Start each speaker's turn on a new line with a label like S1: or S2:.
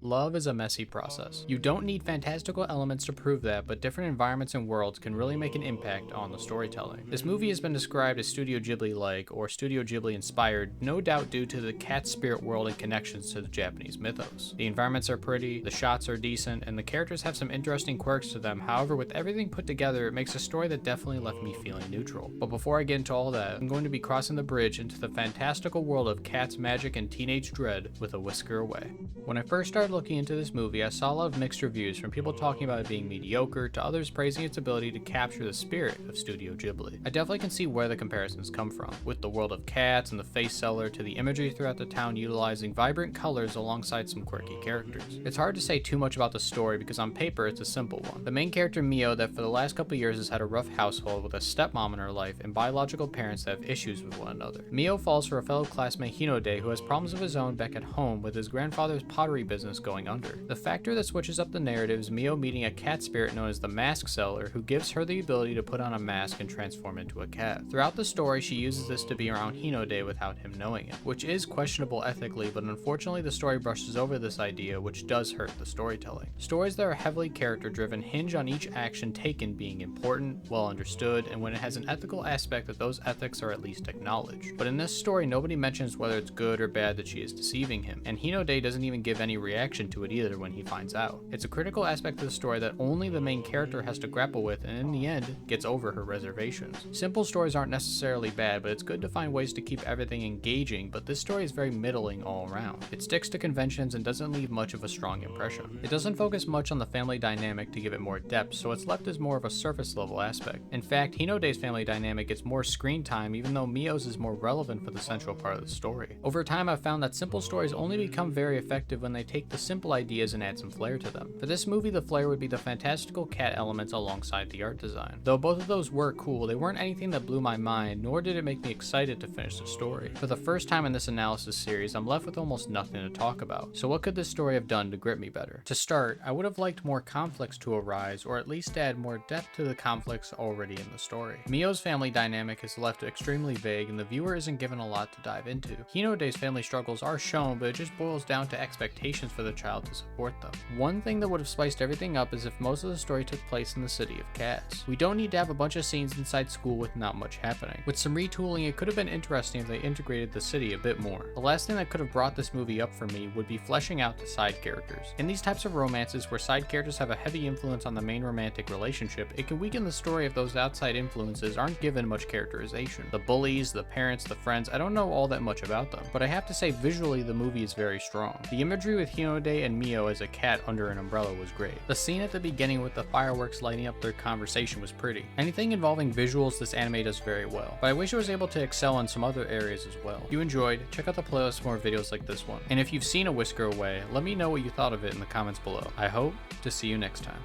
S1: Love is a messy process. You don't need fantastical elements to prove that, but different environments and worlds can really make an impact on the storytelling. This movie has been described as Studio Ghibli-like or Studio Ghibli-inspired, no doubt due to the cat spirit world and connections to the Japanese mythos. The environments are pretty, the shots are decent, and the characters have some interesting quirks to them. However, with everything put together, it makes a story that definitely left me feeling neutral. But before I get into all that, I'm going to be crossing the bridge into the fantastical world of cats, magic, and teenage dread with A Whisker Away. When I first started looking into this movie, I saw a lot of mixed reviews, from people talking about it being mediocre to others praising its ability to capture the spirit of Studio Ghibli. I definitely can see where the comparisons come from, with the world of cats and the face seller to the imagery throughout the town utilizing vibrant colors alongside some quirky characters. It's hard to say too much about the story because on paper it's a simple one. The main character Mio, that for the last couple years has had a rough household with a stepmom in her life and biological parents that have issues with one another. Mio falls for a fellow classmate Hinode who has problems of his own back at home with his grandfather's pottery business going under. The factor that switches up the narrative is Mio meeting a cat spirit known as the mask seller who gives her the ability to put on a mask and transform into a cat. Throughout the story, she uses this to be around Hinode without him knowing it, which is questionable ethically, but unfortunately the story brushes over this idea, which does hurt the storytelling. Stories that are heavily character driven hinge on each action taken being important, well understood, and when it has an ethical aspect that those ethics are at least acknowledged. But in this story, nobody mentions whether it's good or bad that she is deceiving him, and Hinode doesn't even give any reaction to it either when he finds out. It's a critical aspect of the story that only the main character has to grapple with, and in the end, gets over her reservations. Simple stories aren't necessarily bad, but it's good to find ways to keep everything engaging, but this story is very middling all around. It sticks to conventions and doesn't leave much of a strong impression. It doesn't focus much on the family dynamic to give it more depth, so it's left as more of a surface level aspect. In fact, Hinode's family dynamic gets more screen time, even though Mio's is more relevant for the central part of the story. Over time, I've found that simple stories only become very effective when they take the simple ideas and add some flair to them. For this movie, the flair would be the fantastical cat elements alongside the art design. Though both of those were cool, they weren't anything that blew my mind, nor did it make me excited to finish the story. For the first time in this analysis series, I'm left with almost nothing to talk about. So what could this story have done to grip me better? To start, I would have liked more conflicts to arise, or at least add more depth to the conflicts already in the story. Mio's family dynamic is left extremely vague, and the viewer isn't given a lot to dive into. Hinode's family struggles are shown, but it just boils down to expectations for the child to support them. One thing that would have spiced everything up is if most of the story took place in the city of cats. We don't need to have a bunch of scenes inside school with not much happening. With some retooling, it could have been interesting if they integrated the city a bit more. The last thing that could have brought this movie up for me would be fleshing out the side characters. In these types of romances where side characters have a heavy influence on the main romantic relationship, it can weaken the story if those outside influences aren't given much characterization. The bullies, the parents, the friends, I don't know all that much about them, but I have to say visually the movie is very strong. The imagery with Hinode and Mio as a cat under an umbrella was great. The scene at the beginning with the fireworks lighting up their conversation was pretty. Anything involving visuals, this anime does very well, but I wish it was able to excel in some other areas as well. If you enjoyed, check out the playlist for more videos like this one. And if you've seen A Whisker Away, let me know what you thought of it in the comments below. I hope to see you next time.